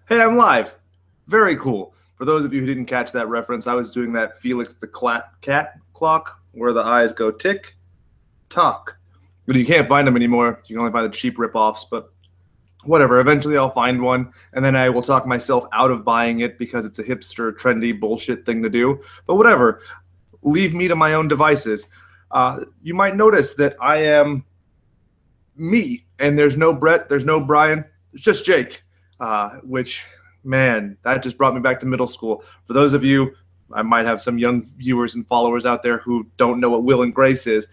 Hey, I'm live. Very cool. For those of you who didn't catch that reference, I was doing that Felix the cat clock where the eyes go tick, tock. But you can't find them anymore. You can only find the cheap ripoffs, but whatever. Eventually I'll find one, and then I will talk myself out of buying it because it's a hipster, trendy bullshit thing to do. But whatever. Leave me to my own devices. You might notice that I am me, and there's no Brett, there's no Brian, it's just Jake. Which, man, that just brought me back to middle school. For those of you, I might have some young viewers and followers out there who don't know what Will and Grace is.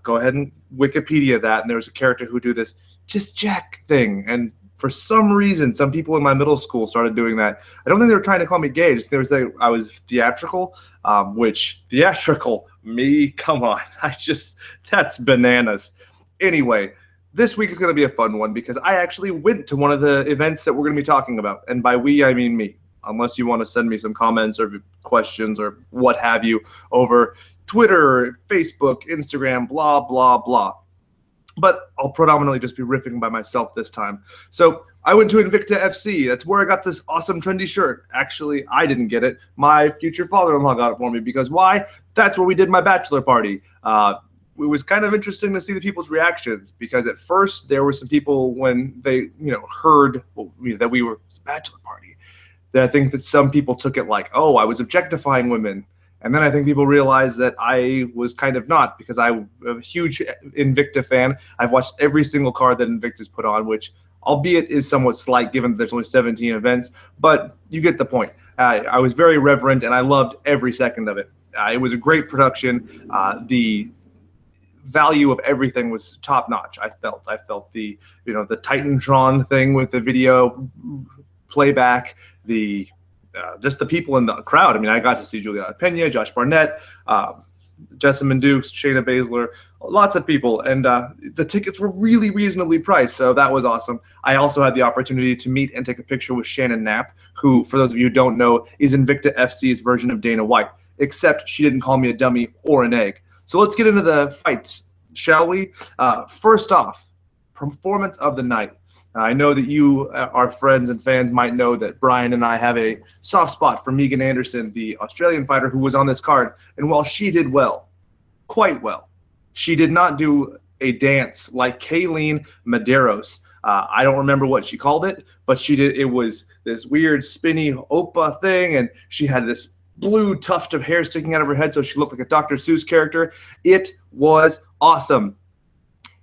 Go ahead and Wikipedia that, and there was a character who do this just Jack thing, and for some reason, some people in my middle school started doing that. I don't think they were trying to call me gay. Just I was theatrical, which theatrical me, come on, that's bananas. Anyway, this week is going to be a fun one because I actually went to one of the events that we're going to be talking about. And by we, I mean me, unless you want to send me some comments or questions or what have you over Twitter, Facebook, Instagram, blah, blah, blah. But I'll predominantly just be riffing by myself this time. So I went to Invicta FC. That's where I got this awesome trendy shirt. Actually, I didn't get it. My future father-in-law got it for me because why? That's where we did my bachelor party. It was kind of interesting to see the people's reactions because at first there were some people when they, heard that we were a bachelor party, that I think that some people took it like, oh, I was objectifying women. And then I think people realized that I was kind of not because I'm a huge Invicta fan. I've watched every single card that Invicta's put on, which albeit is somewhat slight given that there's only 17 events, but you get the point. I was very reverent and I loved every second of it. It was a great production. The value of everything was top notch. I felt the the Titantron thing with the video playback, just the people in the crowd. I mean, I got to see Juliana Pena, Josh Barnett, Jessamine Dukes, Shayna Baszler, lots of people, and the tickets were really reasonably priced, so that was awesome. I also had the opportunity to meet and take a picture with Shannon Knapp, who, for those of you who don't know, is Invicta FC's version of Dana White, except she didn't call me a dummy or an egg. So let's get into the fights, shall we? First off, performance of the night. I know that you, our friends and fans, might know that Brian and I have a soft spot for Megan Anderson, the Australian fighter who was on this card. And while she did well, quite well, she did not do a dance like Kayleen Medeiros. I don't remember what she called it, but she did. It was this weird spinny Opa thing, and she had this blue tuft of hair sticking out of her head, so she looked like a Dr. Seuss character. It was awesome.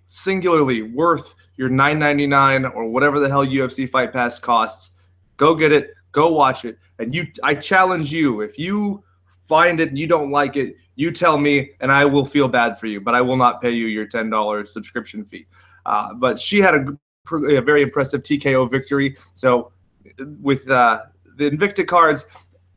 Singularly worth your $9.99 or whatever the hell UFC Fight Pass costs. Go get it. Go watch it. And I challenge you, if you find it and you don't like it, you tell me and I will feel bad for you, but I will not pay you your $10 subscription fee. But she had a very impressive TKO victory. So with the Invicta cards,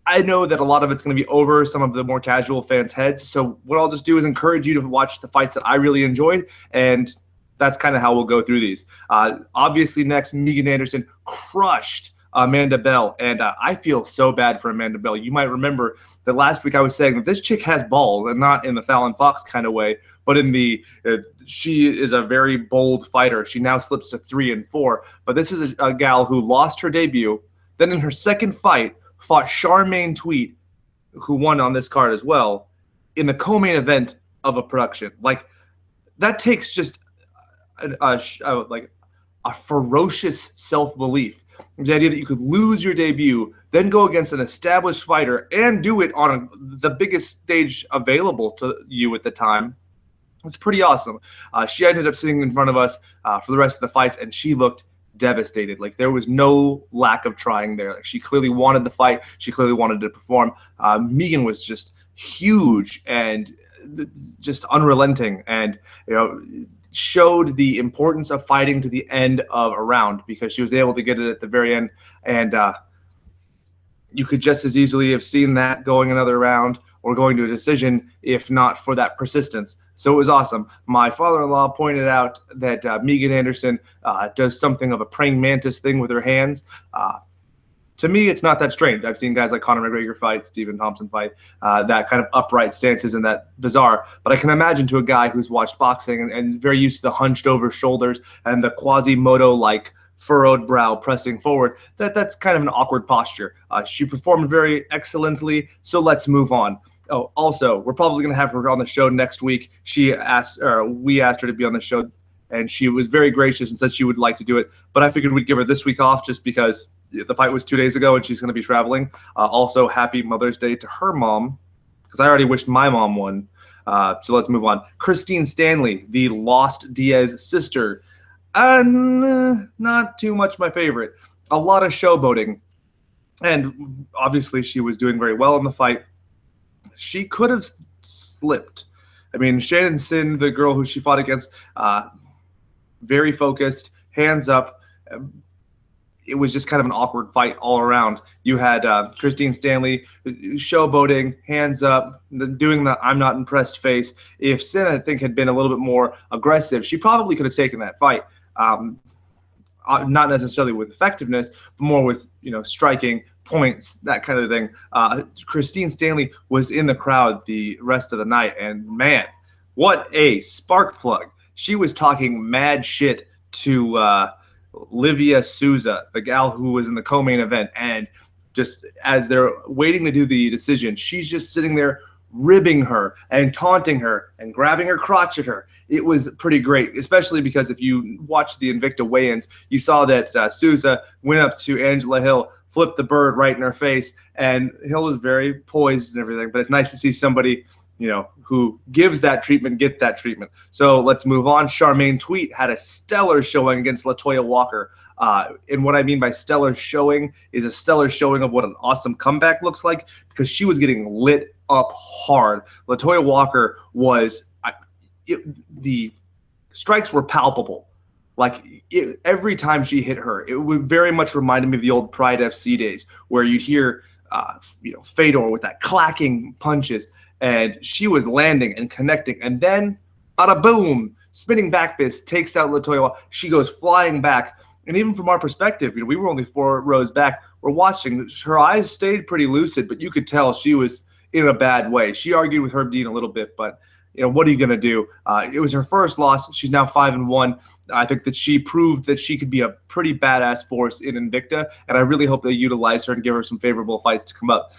I know that a lot of it's going to be over some of the more casual fans' heads. So what I'll just do is encourage you to watch the fights that I really enjoyed, and that's kind of how we'll go through these. Obviously, next, Megan Anderson crushed Amanda Bell, and I feel so bad for Amanda Bell. You might remember that last week I was saying that this chick has balls, and not in the Fallon Fox kind of way, but in the she is a very bold fighter. She now slips to 3-4, but this is a gal who lost her debut. Then in her second fight, fought Charmaine Tweet, who won on this card as well, in the co-main event of a production. Like, that takes just a ferocious self-belief. The idea that you could lose your debut, then go against an established fighter and do it on the biggest stage available to you at the time. It's pretty awesome. She ended up sitting in front of us for the rest of the fights, and she looked devastated. Like, there was no lack of trying there. Like, she clearly wanted the fight. She clearly wanted to perform. Megan was just huge and just unrelenting, and showed the importance of fighting to the end of a round because she was able to get it at the very end. And you could just as easily have seen that going another round or going to a decision if not for that persistence. So it was awesome. My father-in-law pointed out that Megan Anderson does something of a praying mantis thing with her hands. To me, it's not that strange. I've seen guys like Conor McGregor fight, Stephen Thompson fight, that kind of upright stance isn't that bizarre. But I can imagine to a guy who's watched boxing and very used to the hunched over shoulders and the Quasimodo-like furrowed brow pressing forward. That's kind of an awkward posture. She performed very excellently, so let's move on. Oh, also, we're probably going to have her on the show next week. We asked her to be on the show, and she was very gracious and said she would like to do it. But I figured we'd give her this week off just because the fight was 2 days ago and she's going to be traveling. Also, happy Mother's Day to her mom, because I already wished my mom one. So let's move on. Christine Stanley, the Lost Diaz sister. Not too much my favorite. A lot of showboating. And obviously she was doing very well in the fight. She could have slipped. I mean, Shannon Sin, the girl who she fought against, very focused, hands up. It was just kind of an awkward fight all around. You had Christine Stanley showboating, hands up, doing the I'm not impressed face. If Sin, I think, had been a little bit more aggressive, she probably could have taken that fight. Not necessarily with effectiveness, but more with, striking, points, that kind of thing. Christine Stanley was in the crowd the rest of the night, and man, what a spark plug. She was talking mad shit to Livia Souza, the gal who was in the co-main event, and just as they're waiting to do the decision, she's just sitting there ribbing her and taunting her and grabbing her crotch at her. It was pretty great, especially because if you watch the Invicta weigh-ins, you saw that Souza went up to Angela Hill, flipped the bird right in her face, and Hill was very poised and everything. But it's nice to see somebody, who gives that treatment, get that treatment. So let's move on. Charmaine Tweet had a stellar showing against LaToya Walker. And what I mean by stellar showing is a stellar showing of what an awesome comeback looks like, because she was getting lit up hard. LaToya Walker was the strikes were palpable. Every time she hit her, it would very much reminded me of the old Pride FC days, where you'd hear, Fedor with that clacking punches, and she was landing and connecting, and then, bada boom, spinning back fist takes out LaToya. She goes flying back, and even from our perspective, we were only 4 rows back. We're watching. Her eyes stayed pretty lucid, but you could tell she was in a bad way. She argued with Herb Dean a little bit, but what are you going to do? It was her first loss. She's now 5-1. I think that she proved that she could be a pretty badass force in Invicta, and I really hope they utilize her and give her some favorable fights to come up.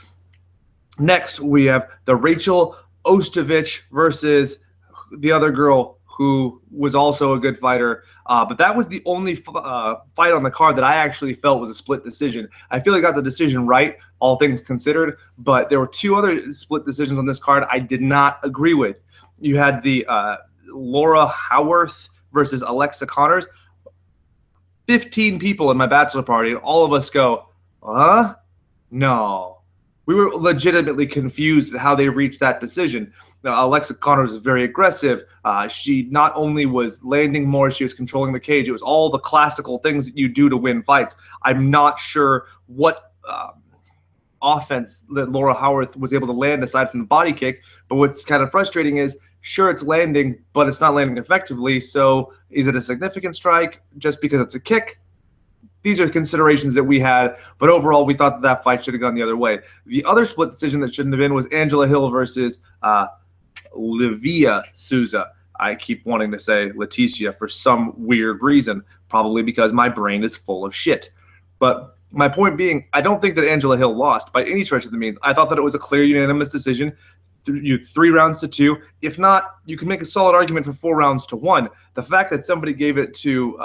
Next, we have the Rachel Ostovich versus the other girl who was also a good fighter. But that was the only fight on the card that I actually felt was a split decision. I feel I got the decision right, all things considered, but there were 2 other split decisions on this card I did not agree with. You had the Laura Howarth versus Alexa Connors. 15 people in my bachelor party, and all of us go, huh? No. We were legitimately confused at how they reached that decision. Now, Alexa Connors was very aggressive. She not only was landing more, she was controlling the cage. It was all the classical things that you do to win fights. I'm not sure what offense that Laura Howarth was able to land aside from the body kick, but what's kind of frustrating is, sure, it's landing, but it's not landing effectively. So is it a significant strike just because it's a kick? These are considerations that we had, but overall, we thought that fight should have gone the other way. The other split decision that shouldn't have been was Angela Hill versus Livia Souza. I keep wanting to say Leticia for some weird reason, probably because my brain is full of shit. But my point being, I don't think that Angela Hill lost by any stretch of the means. I thought that it was a clear unanimous decision. 3 rounds to 2. If not, you can make a solid argument for 4 rounds to 1. The fact that somebody gave it to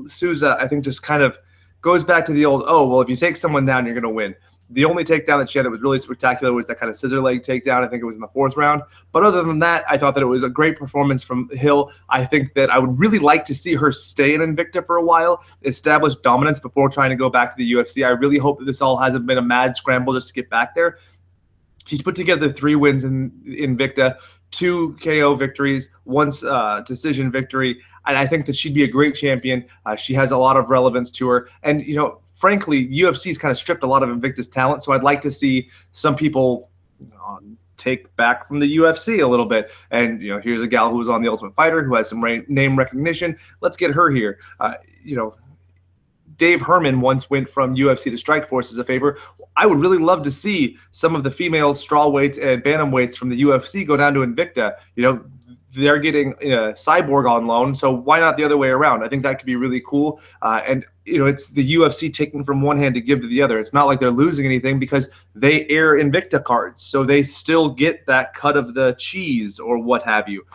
Souza, I think, just kind of goes back to the old, if you take someone down, you're going to win. The only takedown that she had that was really spectacular was that kind of scissor leg takedown. I think it was in the 4th round. But other than that, I thought that it was a great performance from Hill. I think that I would really like to see her stay in Invicta for a while, establish dominance before trying to go back to the UFC. I really hope that this all hasn't been a mad scramble just to get back there. She's put together 3 wins in Invicta, 2 KO victories, 1 decision victory. And I think that she'd be a great champion. She has a lot of relevance to her. And, frankly, UFC's kind of stripped a lot of Invicta's talent. So I'd like to see some people take back from the UFC a little bit. And, here's a gal who was on The Ultimate Fighter who has some name recognition. Let's get her here. Dave Herman once went from UFC to Strikeforce as a favor. I would really love to see some of the female strawweights and bantamweights from the UFC go down to Invicta. they're getting Cyborg on loan, so why not the other way around? I think that could be really cool. And it's the UFC taking from one hand to give to the other. It's not like they're losing anything because they air Invicta cards, so they still get that cut of the cheese or what have you,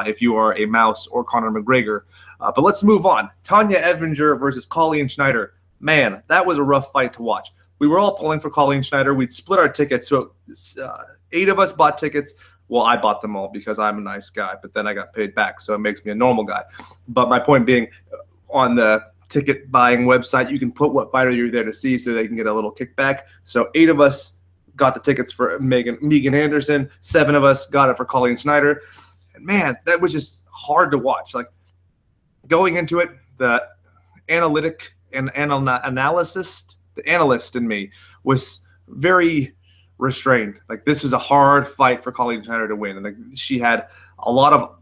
if you are a Mouse or Conor McGregor. But let's move on. Tanya Evinger versus Colleen Schneider. Man, that was a rough fight to watch. We were all pulling for Colleen Schneider. We'd split our tickets, so 8 of us bought tickets. Well, I bought them all because I'm a nice guy, but then I got paid back, so it makes me a normal guy. But my point being, on the ticket buying website, you can put what fighter you're there to see so they can get a little kickback. So 8 of us got the tickets for Megan Anderson. 7 of us got it for Colleen Schneider. And man, that was just hard to watch. Like, going into it, the analyst in me was very restrained. Like, this was a hard fight for Colleen Schneider to win, and like, she had a lot of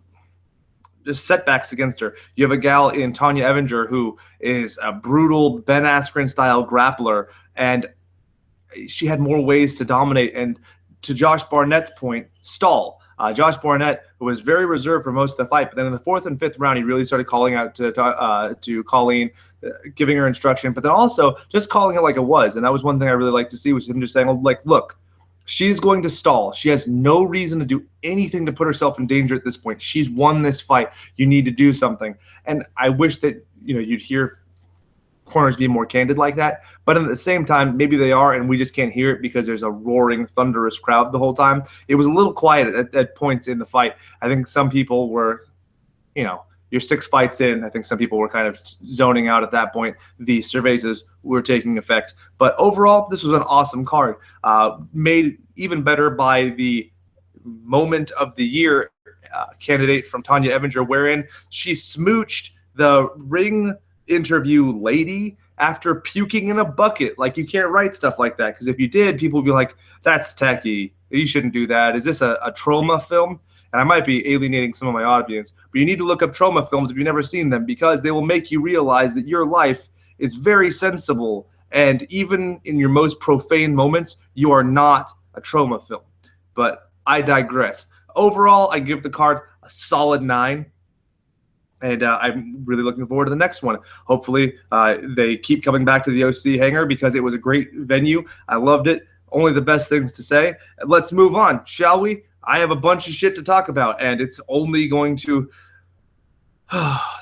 just setbacks against her. You have a gal in Tanya Evinger who is a brutal Ben Askren style grappler, and she had more ways to dominate. And to Josh Barnett's point, stall. Josh Barnett was very reserved for most of the fight, but then in the 4th and 5th round, he really started calling out to Colleen, giving her instruction, but then also just calling it like it was. And that was one thing I really liked to see, was him just saying, like, look, she's going to stall. She has no reason to do anything to put herself in danger at this point. She's won this fight. You need to do something. And I wish that you'd hear corners be more candid like that. But at the same time, maybe they are, and we just can't hear it because there's a roaring, thunderous crowd the whole time. It was a little quiet at points in the fight. I think some people were, you're 6 fights in. I think some people were kind of zoning out at that point. The cervezas were taking effect. But overall, this was an awesome card. Made even better by the moment of the year candidate from Tanya Evinger, wherein she smooched the ring interview lady after puking in a bucket. Like, you can't write stuff like that, because if you did, people would be like, that's tacky. You shouldn't do that. Is this a trauma film? And I might be alienating some of my audience, but you need to look up trauma films if you've never seen them, because they will make you realize that your life is very sensible. And even in your most profane moments, you are not a trauma film. But I digress. Overall, I give the card a solid 9. And I'm really looking forward to the next one. Hopefully, they keep coming back to the OC hangar, because it was a great venue. I loved it. Only the best things to say. Let's move on, shall we? I have a bunch of shit to talk about, and it's only going to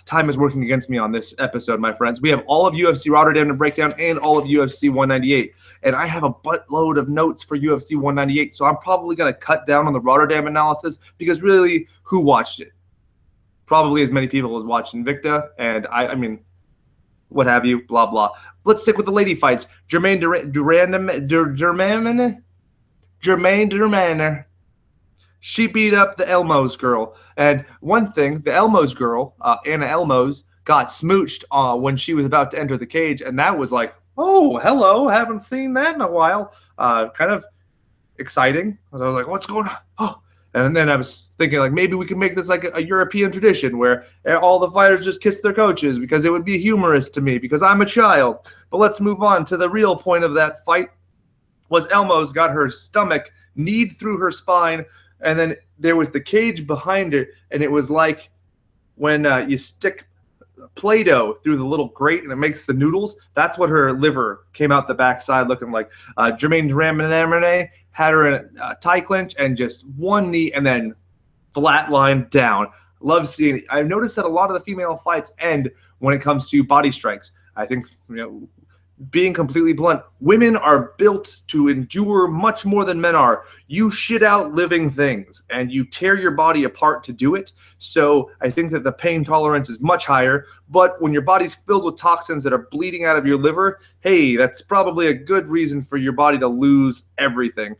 time is working against me on this episode, my friends. We have all of UFC Rotterdam to break down and all of UFC 198. And I have a buttload of notes for UFC 198, so I'm probably going to cut down on the Rotterdam analysis, because really, who watched it? Probably as many people as watched Invicta, and I mean, what have you, blah, blah. Let's stick with the lady fights. Jermaine Durmaner. She beat up the Elmos girl. And one thing, the Elmos girl, Anna Elmos, got smooched when she was about to enter the cage, and that was like, oh, hello, haven't seen that in a while. Kind of exciting. I was like, what's going on? Oh. And then I was thinking, like, maybe we could make this like a European tradition where all the fighters just kiss their coaches, because it would be humorous to me, because I'm a child. But let's move on to the real point of that fight. Was Elmos got her stomach kneed through her spine, and then there was the cage behind her, and it was like when you stick Play-Doh through the little grate and it makes the noodles. That's what her liver came out the backside looking like. Jermaine Durmaner had her in a tie clinch and just one knee and then flatline down. Love seeing it. I've noticed that a lot of the female fights end when it comes to body strikes. I think, being completely blunt, women are built to endure much more than men are. You shit out living things and you tear your body apart to do it. So I think that the pain tolerance is much higher. But when your body's filled with toxins that are bleeding out of your liver, hey, that's probably a good reason for your body to lose everything.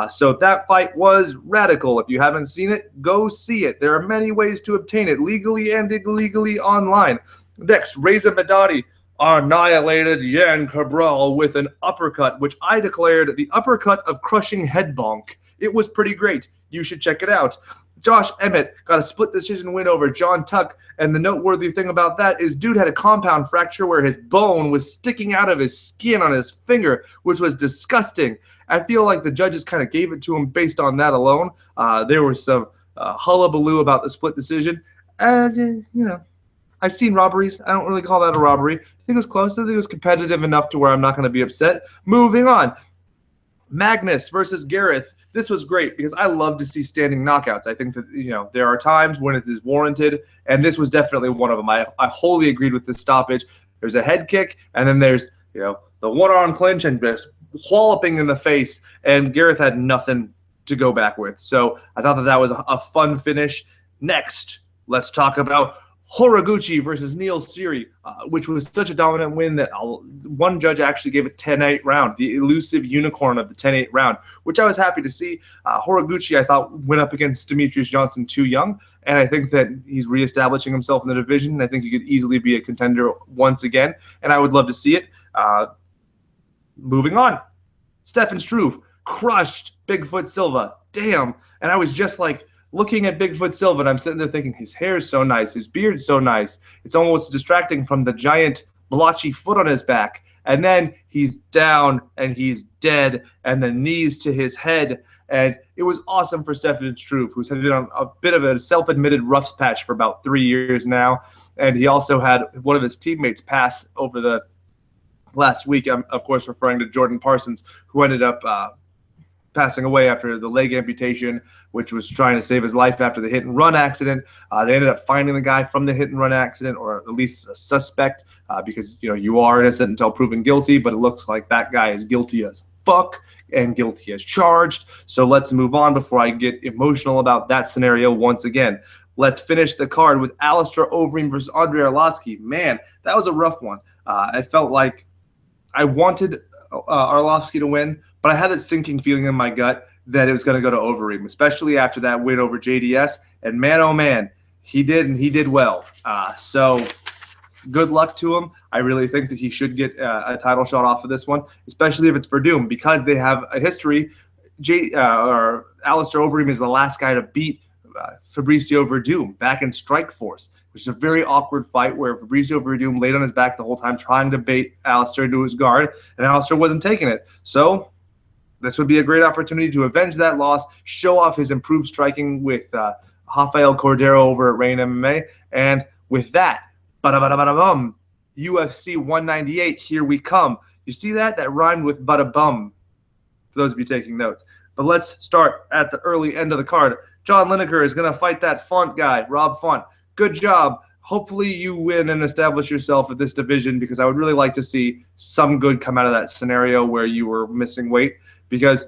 So that fight was radical. If you haven't seen it, go see it. There are many ways to obtain it, legally and illegally online. Next, Reza Madadi annihilated Yan Cabral with an uppercut, which I declared the uppercut of crushing head bonk. It was pretty great. You should check it out. Josh Emmett got a split decision win over John Tuck, and the noteworthy thing about that is dude had a compound fracture where his bone was sticking out of his skin on his finger, which was disgusting. I feel like the judges kind of gave it to him based on that alone. There was some hullabaloo about the split decision. I've seen robberies. I don't really call that a robbery. I think it was close. I think it was competitive enough to where I'm not going to be upset. Moving on. Magnus versus Gareth. This was great because I love to see standing knockouts. I think that, there are times when it is warranted, and this was definitely one of them. I wholly agreed with this stoppage. There's a head kick, and then there's, the one-arm clinch and just walloping in the face, and Gareth had nothing to go back with. So I thought that was a fun finish. Next, let's talk about Horiguchi versus Neil Seery, which was such a dominant win that one judge actually gave it 10-8 round, the elusive unicorn of the 10-8 round, which I was happy to see. Horiguchi, I thought, went up against Demetrius Johnson too young, and I think that he's reestablishing himself in the division. I think he could easily be a contender once again, and I would love to see it. Moving on, Stefan Struve crushed Bigfoot Silva. Damn. And I was just like, looking at Bigfoot Silva, and I'm sitting there thinking, his hair is so nice, his beard's so nice. It's almost distracting from the giant blotchy foot on his back. And then he's down and he's dead, and the knees to his head. And it was awesome for Stefan Struve, who's been on a bit of a self-admitted rough patch for about 3 years now. And he also had one of his teammates pass over the last week. I'm, of course, referring to Jordan Parsons, who ended up passing away after the leg amputation, which was trying to save his life after the hit-and-run accident. They ended up finding the guy from the hit-and-run accident, or at least a suspect, because you are innocent until proven guilty, but it looks like that guy is guilty as fuck and guilty as charged. So let's move on before I get emotional about that scenario once again. Let's finish the card with Alistair Overeem versus Andrei Arlovski. Man, that was a rough one. I felt like I wanted Arlovski to win, but I had that sinking feeling in my gut that it was going to go to Overeem, especially after that win over JDS. And man, oh man, he did, and he did well. So good luck to him. I really think that he should get a title shot off of this one, especially if it's Verdum, because they have a history. Alistair Overeem is the last guy to beat Fabricio Verdum back in Strikeforce, which is a very awkward fight where Fabricio Verdum laid on his back the whole time trying to bait Alistair into his guard, and Alistair wasn't taking it. So this would be a great opportunity to avenge that loss, show off his improved striking with Rafael Cordero over at Reign MMA. And with that, UFC 198, here we come. You see that? That rhymed with bada bum, for those of you taking notes. But let's start at the early end of the card. John Lineker is going to fight that Font guy, Rob Font. Good job. Hopefully you win and establish yourself at this division, because I would really like to see some good come out of that scenario where you were missing weight. Because,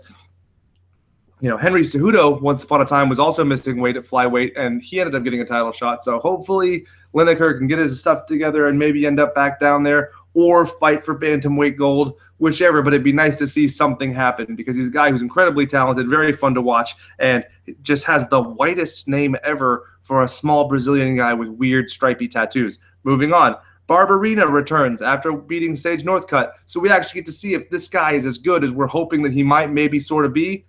Henry Cejudo, once upon a time, was also missing weight at flyweight, and he ended up getting a title shot. So hopefully Lineker can get his stuff together and maybe end up back down there, or fight for bantamweight gold, whichever. But it'd be nice to see something happen, because he's a guy who's incredibly talented, very fun to watch, and just has the whitest name ever for a small Brazilian guy with weird stripy tattoos. Moving on. Barberina returns after beating Sage Northcutt. So we actually get to see if this guy is as good as we're hoping that he might maybe sort of be.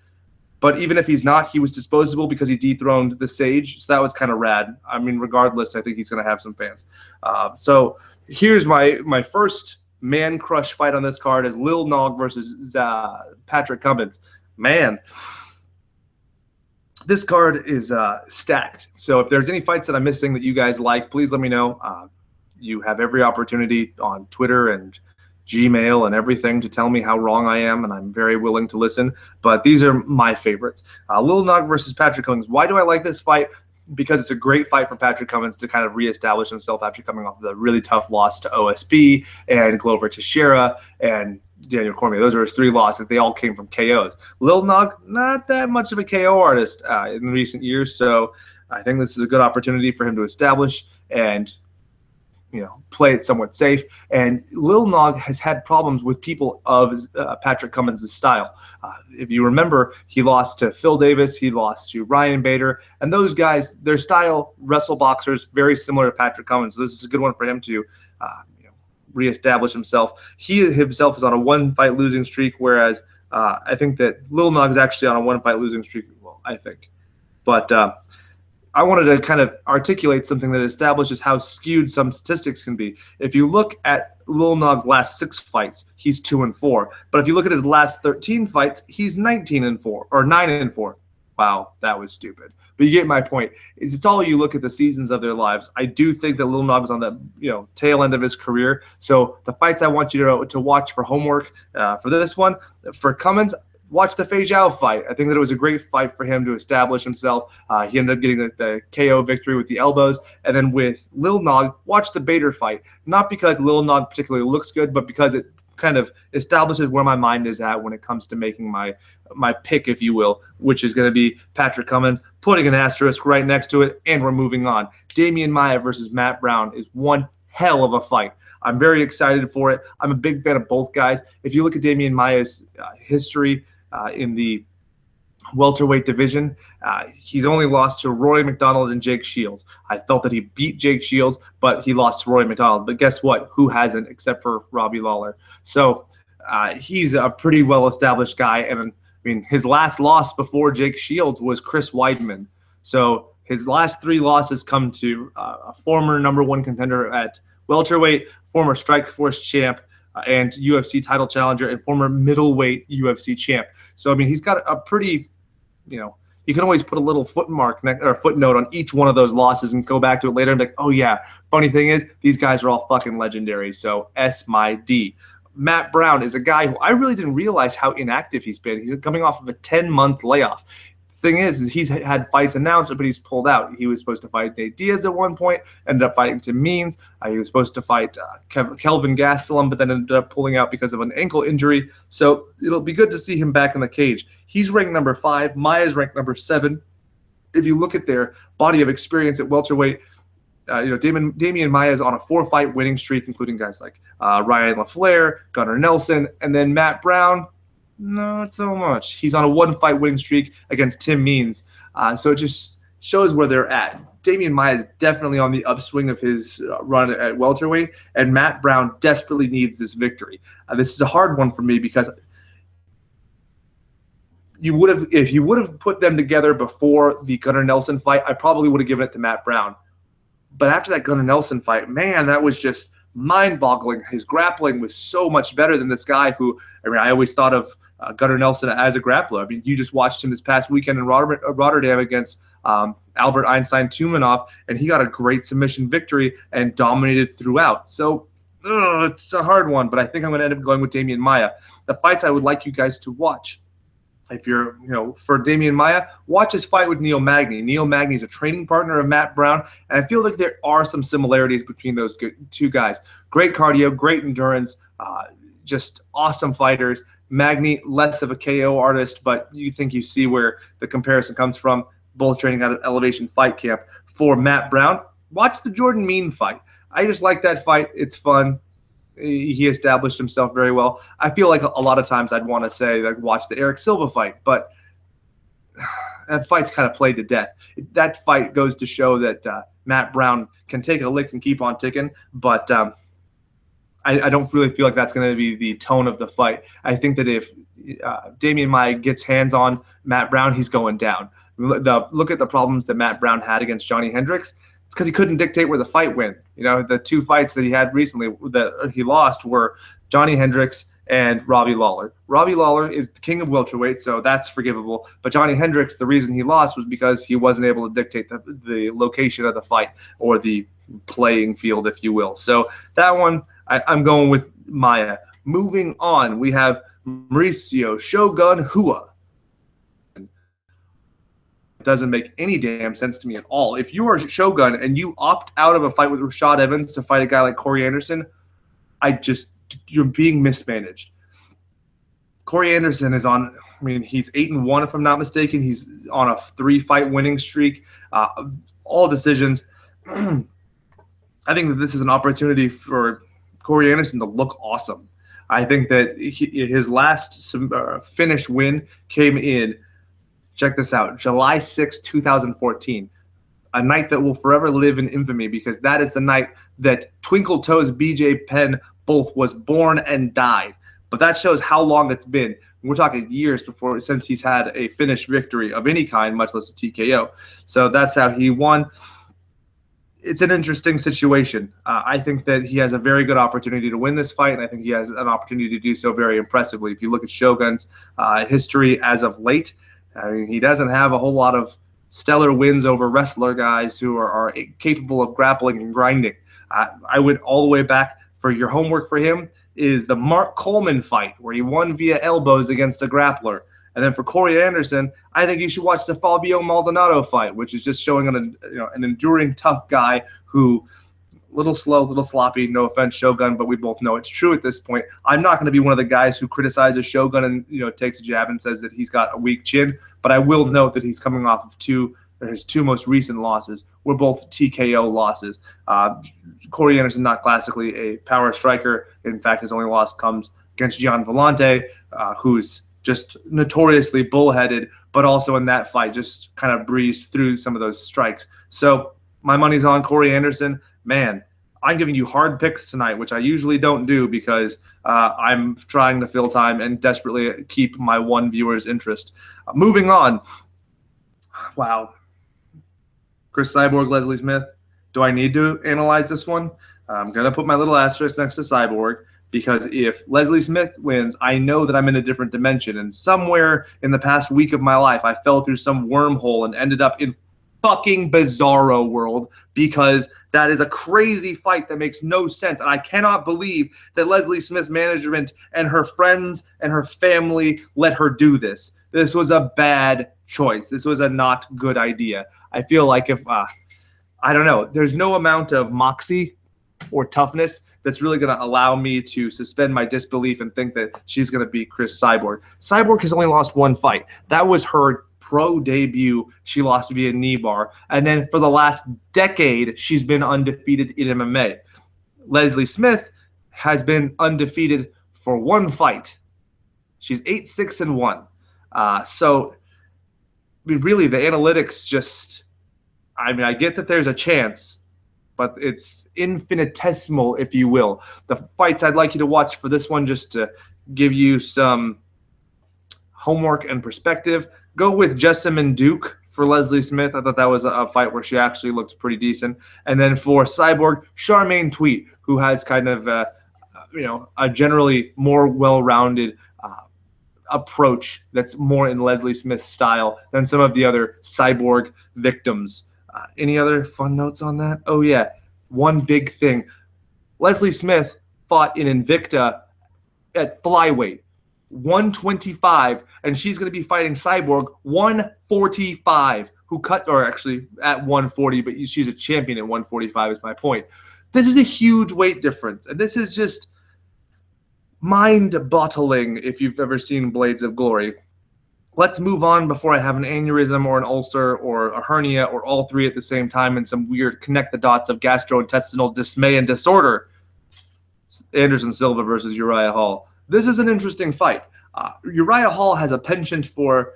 But even if he's not, he was disposable because he dethroned the Sage. So that was kind of rad. I mean, regardless, I think he's going to have some fans. So here's my first man crush fight on this card is Lil Nog versus Patrick Cummins. Man, this card is stacked. So if there's any fights that I'm missing that you guys like, please let me know. You have every opportunity on Twitter and Gmail and everything to tell me how wrong I am, and I'm very willing to listen. But these are my favorites. Lil Nog versus Patrick Cummins. Why do I like this fight? Because it's a great fight for Patrick Cummins to kind of reestablish himself after coming off of the really tough loss to OSB and Glover Teixeira and Daniel Cormier. Those are his 3 losses. They all came from KOs. Lil Nog, not that much of a KO artist in recent years, so I think this is a good opportunity for him to establish and play it somewhat safe. And Lil Nog has had problems with people of Patrick Cummins' style. If you remember, he lost to Phil Davis, he lost to Ryan Bader, and those guys, their style, wrestle boxers, very similar to Patrick Cummins. So this is a good one for him to reestablish himself. He himself is on a 1-fight losing streak, whereas I think that Lil Nog is actually on a 1-fight losing streak. Well, I think. But I wanted to kind of articulate something that establishes how skewed some statistics can be. If you look at Lil Nog's last 6 fights, he's 2-4. But if you look at his last 13 fights, he's 19-4 or 9-4. Wow, that was stupid. But you get my point. It's all you look at the seasons of their lives. I do think that Lil Nog is on the tail end of his career. So the fights I want you to watch for homework for this one, for Cummins, watch the Fei Zhao fight. I think that it was a great fight for him to establish himself. He ended up getting the KO victory with the elbows. And then with Lil Nog, watch the Bader fight. Not because Lil Nog particularly looks good, but because it kind of establishes where my mind is at when it comes to making my pick, if you will, which is going to be Patrick Cummins, putting an asterisk right next to it, and we're moving on. Damian Maia versus Matt Brown is one hell of a fight. I'm very excited for it. I'm a big fan of both guys. If you look at Damian Maia's history in the welterweight division, he's only lost to Rory McDonald and Jake Shields. I felt that he beat Jake Shields, but he lost to Rory McDonald. But guess what? Who hasn't, except for Robbie Lawler? So he's a pretty well-established guy. And I mean, his last loss before Jake Shields was Chris Weidman. So his last 3 losses come to a former #1 contender at welterweight, former Strikeforce champ, and UFC title challenger, and former middleweight UFC champ. So, I mean, he's got a pretty, you can always put a little footnote on each one of those losses and go back to it later and be like, oh, yeah, funny thing is, these guys are all fucking legendary. So, S my D. Matt Brown is a guy who I really didn't realize how inactive he's been. He's coming off of a 10-month layoff. Thing is he's had fights announced, but he's pulled out. He was supposed to fight Nate Diaz at one point, ended up fighting Tim Means. He was supposed to fight Kelvin Gastelum, but then ended up pulling out because of an ankle injury. So it'll be good to see him back in the cage. He's ranked number 5. Maia's ranked number 7. If you look at their body of experience at welterweight, Damian Maia is on a 4-fight winning streak, including guys like Ryan LaFleur, Gunnar Nelson, and then Matt Brown. Not so much. He's on a 1-fight winning streak against Tim Means. So it just shows where they're at. Damian Maia is definitely on the upswing of his run at welterweight, and Matt Brown desperately needs this victory. This is a hard one for me because if you would have put them together before the Gunnar Nelson fight, I probably would have given it to Matt Brown. But after that Gunnar Nelson fight, man, that was just mind-boggling. His grappling was so much better than this guy who, I always thought of Gunnar Nelson as a grappler. I mean, you just watched him this past weekend in Rotterdam against Albert Einstein Tumanov, and he got a great submission victory and dominated throughout. So it's a hard one, but I think I'm going to end up going with Damian Maia. The fights I would like you guys to watch, if you're, for Damian Maia, watch his fight with Neil Magny. Neil Magny is a training partner of Matt Brown, and I feel like there are some similarities between those two guys. Great cardio, great endurance, just awesome fighters. Magny, less of a KO artist, but you think you see where the comparison comes from, both training out of Elevation Fight Camp. For Matt Brown, watch the Jordan Mean fight. I just like that fight. It's fun. He established himself very well. I feel like a lot of times I'd want to say, like, watch the Eric Silva fight, but that fight's kind of played to death. That fight goes to show that Matt Brown can take a lick and keep on ticking, but I don't really feel like that's going to be the tone of the fight. I think that if Damian Maia gets hands on Matt Brown, he's going down. Look at the problems that Matt Brown had against Johnny Hendricks. It's because he couldn't dictate where the fight went. The 2 fights that he had recently that he lost were Johnny Hendricks and Robbie Lawler. Robbie Lawler is the king of welterweight, so that's forgivable. But Johnny Hendricks, the reason he lost was because he wasn't able to dictate the location of the fight or the playing field, if you will. So that one, I'm going with Maia. Moving on, we have Mauricio Shogun Hua. It doesn't make any damn sense to me at all. If you are Shogun and you opt out of a fight with Rashad Evans to fight a guy like Corey Anderson, you're being mismanaged. Corey Anderson is on, he's 8-1 if I'm not mistaken. He's on a 3-fight winning streak, all decisions. I think that this is an opportunity for Corey Anderson to look awesome. I think that his last finished win came in, check this out, July 6, 2014, a night that will forever live in infamy because that is the night that Twinkle Toes BJ Penn both was born and died. But that shows how long it's been. We're talking years since he's had a finished victory of any kind, much less a TKO. So that's how he won. It's an interesting situation. I think that he has a very good opportunity to win this fight, and I think he has an opportunity to do so very impressively. If you look at Shogun's history as of late, he doesn't have a whole lot of stellar wins over wrestler guys who are capable of grappling and grinding. I went all the way back. For your homework for him is the Mark Coleman fight, where he won via elbows against a grappler. And then for Corey Anderson, I think you should watch the Fabio Maldonado fight, which is just showing an enduring, tough guy who, little slow, little sloppy, no offense, Shogun, but we both know it's true at this point. I'm not going to be one of the guys who criticizes Shogun and takes a jab and says that he's got a weak chin, but I will note that he's coming off of his two most recent losses were both TKO losses. Corey Anderson, not classically a power striker. In fact, his only loss comes against Gian Vellante, who's just notoriously bullheaded, but also in that fight just kind of breezed through some of those strikes. So my money's on Corey Anderson. Man, I'm giving you hard picks tonight, which I usually don't do because I'm trying to fill time and desperately keep my one viewer's interest. Moving on. Wow. Chris Cyborg, Leslie Smith. Do I need to analyze this one? I'm going to put my little asterisk next to Cyborg because if Leslie Smith wins, I know that I'm in a different dimension. And somewhere in the past week of my life, I fell through some wormhole and ended up in fucking Bizarro World because that is a crazy fight that makes no sense. And I cannot believe that Leslie Smith's management and her friends and her family let her do this. This was a bad choice. This was a not good idea. I feel like if, I don't know, there's no amount of moxie or toughness that's really going to allow me to suspend my disbelief and think that she's going to beat Chris Cyborg. Cyborg has only lost one fight. That was her pro debut. She lost via knee bar. And then for the last decade, she's been undefeated in MMA. Leslie Smith has been undefeated for one fight. She's 8-6-1. So, I mean, really, the analytics just, I mean, I get that there's a chance, but it's infinitesimal, if you will. The fights I'd like you to watch for this one, just to give you some homework and perspective, go with Jessamine Duke for Leslie Smith. I thought that was a fight where she actually looked pretty decent. And then for Cyborg, Charmaine Tweet, who has kind of a generally more well-rounded approach that's more in Leslie Smith's style than some of the other Cyborg victims. Any other fun notes on that? Oh, yeah. One big thing. Leslie Smith fought in Invicta at flyweight, 125, and she's going to be fighting Cyborg 145, who cut, or actually at 140, but she's a champion at 145 is my point. This is a huge weight difference, and this is just mind-boggling if you've ever seen Blades of Glory. Let's move on before I have an aneurysm or an ulcer or a hernia or all three at the same time and some weird connect the dots of gastrointestinal dismay and disorder. Anderson Silva versus Uriah Hall. This is an interesting fight. Uriah Hall has a penchant for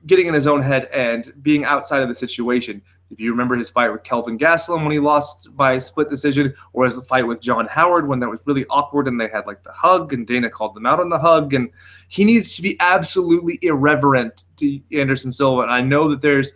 getting in his own head and being outside of the situation. If you remember his fight with Kelvin Gastelum when he lost by split decision, or his fight with John Howard when that was really awkward and they had like the hug and Dana called them out on the hug, and he needs to be absolutely irreverent to Anderson Silva. And I know that there's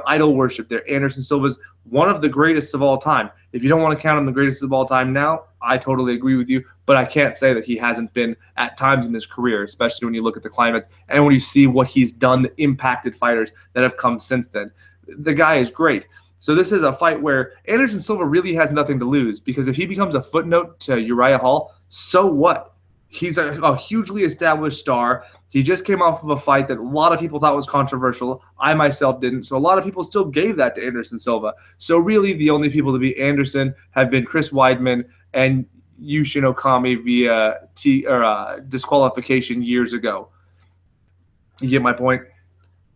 idol worship there. Anderson Silva's one of the greatest of all time. If you don't want to count him the greatest of all time now, I totally agree with you, but I can't say that he hasn't been at times in his career, especially when you look at the climates and when you see what he's done, the impacted fighters that have come since then. The guy is great. So this is a fight where Anderson Silva really has nothing to lose, because if he becomes a footnote to Uriah Hall, so what? He's a hugely established star. He just came off of a fight that a lot of people thought was controversial. I myself didn't. So a lot of people still gave that to Anderson Silva. So really the only people to beat Anderson have been Chris Weidman and Yushin Okami via disqualification years ago. You get my point?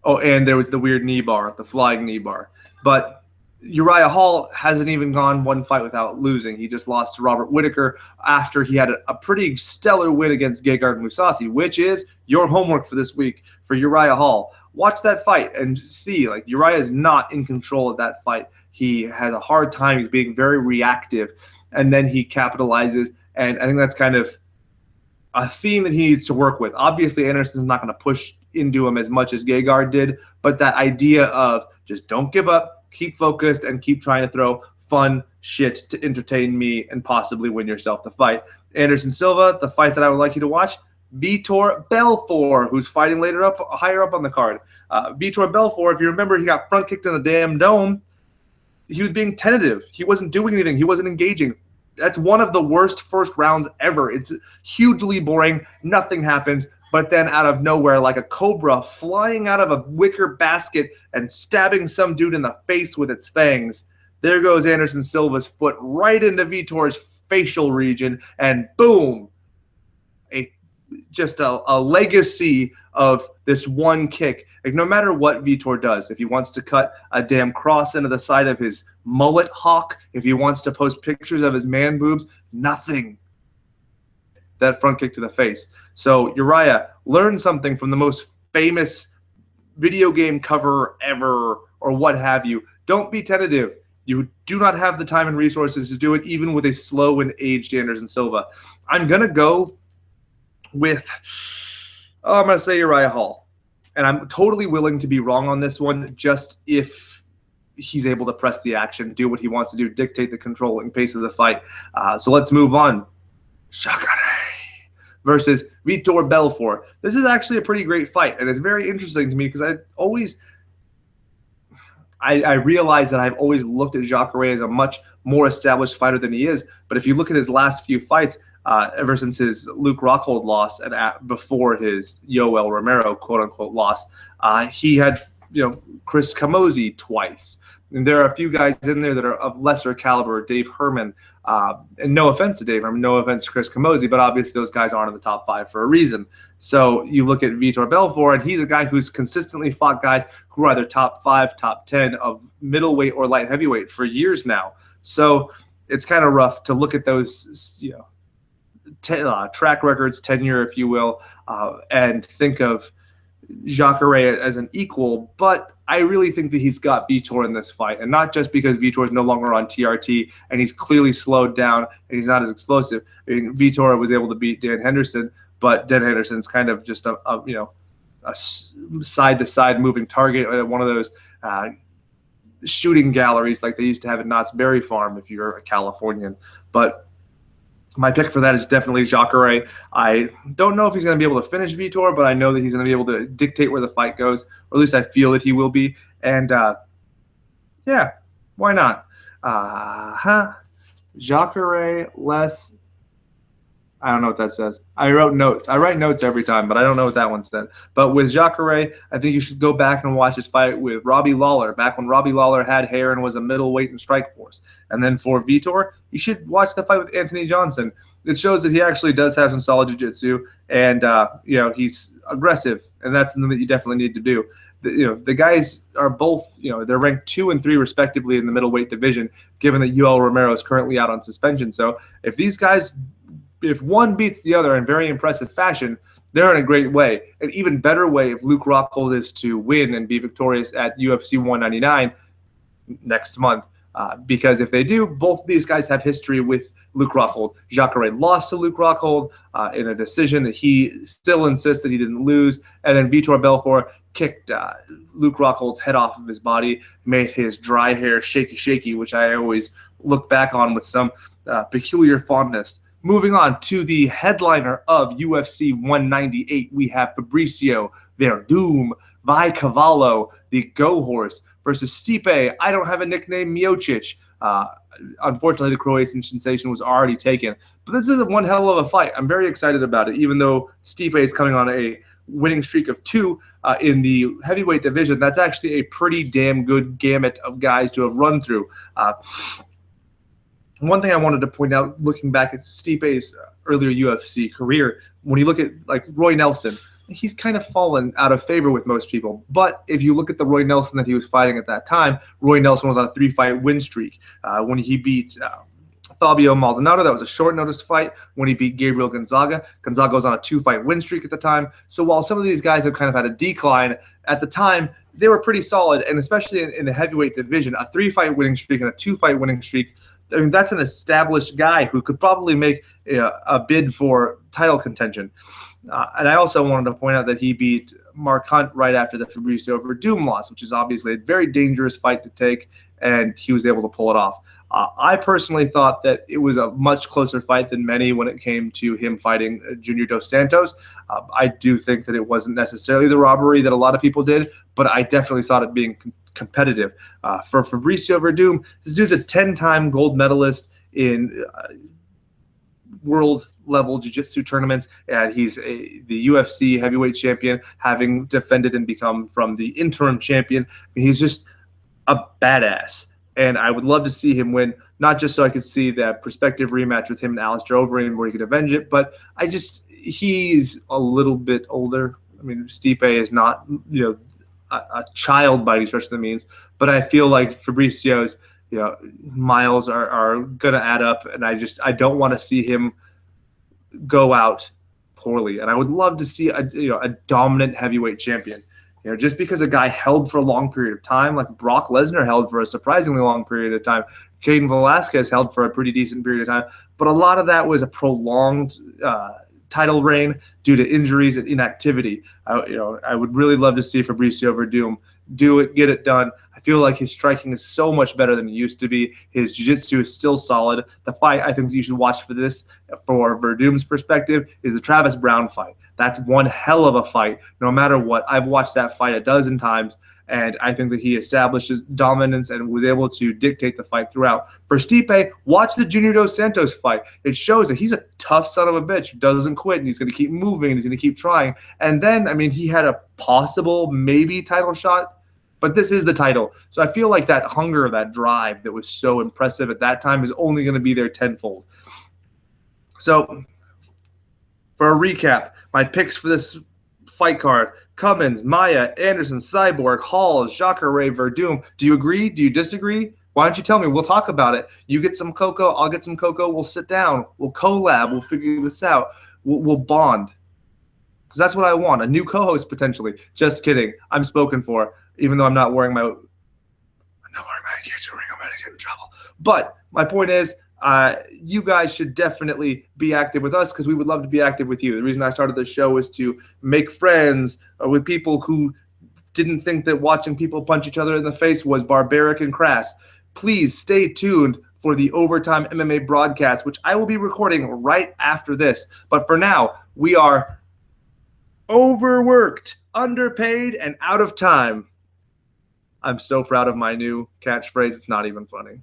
Oh, and there was the weird knee bar, the flying knee bar. But Uriah Hall hasn't even gone one fight without losing. He just lost to Robert Whittaker after he had a pretty stellar win against Gegard Mousasi, which is your homework for this week for Uriah Hall. Watch that fight and see, like, Uriah is not in control of that fight. He has a hard time. He's being very reactive, and then he capitalizes. And I think that's kind of a theme that he needs to work with. Obviously, Anderson's not going to push into him as much as Gegard did, but that idea of just don't give up, keep focused, and keep trying to throw fun shit to entertain me and possibly win yourself the fight. Anderson Silva, the fight that I would like you to watch, Vitor Belfort, who's fighting higher up on the card. Vitor Belfort, if you remember, he got front kicked in the damn dome. He was being tentative. He wasn't doing anything. He wasn't engaging. That's one of the worst first rounds ever. It's hugely boring. Nothing happens. But then out of nowhere, like a cobra flying out of a wicker basket and stabbing some dude in the face with its fangs, there goes Anderson Silva's foot right into Vitor's facial region, and boom, just a legacy of this one kick. Like, no matter what Vitor does, if he wants to cut a damn cross into the side of his mullet hawk, if he wants to post pictures of his man boobs, nothing. That front kick to the face. So Uriah, learn something from the most famous video game cover ever, or what have you. Don't be tentative. You do not have the time and resources to do it, even with a slow and aged Anderson Silva. I'm going to go with, I'm going to say Uriah Hall. And I'm totally willing to be wrong on this one, just if he's able to press the action, do what he wants to do, dictate the controlling pace of the fight. So let's move on. Jacare versus Vitor Belfort. This is actually a pretty great fight, and it's very interesting to me because I realize that I've always looked at Jacare as a much more established fighter than he is. But if you look at his last few fights, ever since his Luke Rockhold loss and before his Yoel Romero quote-unquote loss, he had Chris Camozzi twice. And there are a few guys in there that are of lesser caliber, Dave Herman, and no offense to Dave Herman, no offense to Chris Camozzi, but obviously those guys aren't in the top 5 for a reason. So you look at Vitor Belfort, and he's a guy who's consistently fought guys who are either top 5, top 10 of middleweight or light heavyweight for years now. So it's kind of rough to look at those, track records, tenure, if you will, and think of Jacare as an equal, but I really think that he's got Vitor in this fight, and not just because Vitor is no longer on TRT and he's clearly slowed down and he's not as explosive. I mean, Vitor was able to beat Dan Henderson, but Dan Henderson's kind of just a side-to-side moving target at one of those shooting galleries like they used to have at Knott's Berry Farm if you're a Californian. But my pick for that is definitely Jacare. I don't know if he's going to be able to finish Vitor, but I know that he's going to be able to dictate where the fight goes, or at least I feel that he will be. And, yeah, why not? Jacare less. I don't know what that says. I wrote notes. I write notes every time, but I don't know what that one said. But with Jacare, I think you should go back and watch his fight with Robbie Lawler, back when Robbie Lawler had hair and was a middleweight in Strikeforce. And then for Vitor, you should watch the fight with Anthony Johnson. It shows that he actually does have some solid jiu-jitsu, and he's aggressive, and that's something that you definitely need to do. The guys are both, they're ranked 2 and 3 respectively in the middleweight division, given that Yoel Romero is currently out on suspension. So if these guys, if one beats the other in very impressive fashion, they're in a great way. An even better way if Luke Rockhold is to win and be victorious at UFC 199 next month. Because if they do, both of these guys have history with Luke Rockhold. Jacare lost to Luke Rockhold in a decision that he still insists that he didn't lose. And then Vitor Belfort kicked Luke Rockhold's head off of his body, made his dry hair shaky, which I always look back on with some peculiar fondness. Moving on to the headliner of UFC 198, we have Fabricio Verdum by Cavallo, the Go Horse, versus Stipe. I don't have a nickname, Miocic. Unfortunately, the Croatian sensation was already taken. But this is one hell of a fight. I'm very excited about it, even though Stipe is coming on a winning streak of 2 in the heavyweight division. That's actually a pretty damn good gamut of guys to have run through. One thing I wanted to point out, looking back at Stipe's earlier UFC career, when you look at like Roy Nelson, he's kind of fallen out of favor with most people. But if you look at the Roy Nelson that he was fighting at that time, Roy Nelson was on a 3-fight win streak. When he beat Fabio Maldonado, that was a short notice fight. When he beat Gabriel Gonzaga, Gonzaga was on a 2-fight win streak at the time. So while some of these guys have kind of had a decline, at the time, they were pretty solid. And especially in the heavyweight division, a 3-fight winning streak and a 2-fight winning streak, I mean, that's an established guy who could probably make a bid for title contention. And I also wanted to point out that he beat Mark Hunt right after the Fabricio Verdum loss, which is obviously a very dangerous fight to take, and he was able to pull it off. I personally thought that it was a much closer fight than many when it came to him fighting Junior Dos Santos. I do think that it wasn't necessarily the robbery that a lot of people did, but I definitely thought it being competitive. For Fabricio Verdum, this dude's a 10-time gold medalist in world level jiu-jitsu tournaments, and he's the UFC heavyweight champion, having defended and become from the interim champion. I mean, he's just a badass, and I would love to see him win, not just so I could see that prospective rematch with him and Alistair Overeem where he could avenge it, but he's a little bit older. I mean, Stipe is not, a child by any stretch of the means, but I feel like Fabricio's, miles are going to add up, and I don't want to see him go out poorly. And I would love to see a dominant heavyweight champion. Just because a guy held for a long period of time, like Brock Lesnar held for a surprisingly long period of time, Cain Velasquez held for a pretty decent period of time, but a lot of that was a prolonged title reign due to injuries and inactivity. I would really love to see Fabricio Verdum do it, get it done. I feel like his striking is so much better than it used to be. His jiu-jitsu is still solid. The fight I think you should watch for this, for Verdum's perspective, is the Travis Brown fight. That's one hell of a fight, no matter what. I've watched that fight a dozen times, and I think that he established his dominance and was able to dictate the fight throughout. For Stipe, watch the Junior Dos Santos fight. It shows that he's a tough son of a bitch who doesn't quit, and he's going to keep moving, and he's going to keep trying. And then, he had a possible maybe title shot, but this is the title. So I feel like that hunger, that drive that was so impressive at that time is only going to be there tenfold. So for a recap, my picks for this fight card: Cummins, Maia, Anderson, Cyborg, Hall, Jacare, Verdum. Do you agree? Do you disagree? Why don't you tell me? We'll talk about it. You get some cocoa, I'll get some cocoa. We'll sit down. We'll collab. We'll figure this out. We'll bond. Because that's what I want. A new co-host potentially. Just kidding. I'm spoken for. Even though I'm not wearing my engagement ring, I'm going to get in trouble. But my point is, you guys should definitely be active with us because we would love to be active with you. The reason I started this show is to make friends with people who didn't think that watching people punch each other in the face was barbaric and crass. Please stay tuned for the Overtime MMA broadcast, which I will be recording right after this. But for now, we are overworked, underpaid, and out of time. I'm so proud of my new catchphrase. It's not even funny.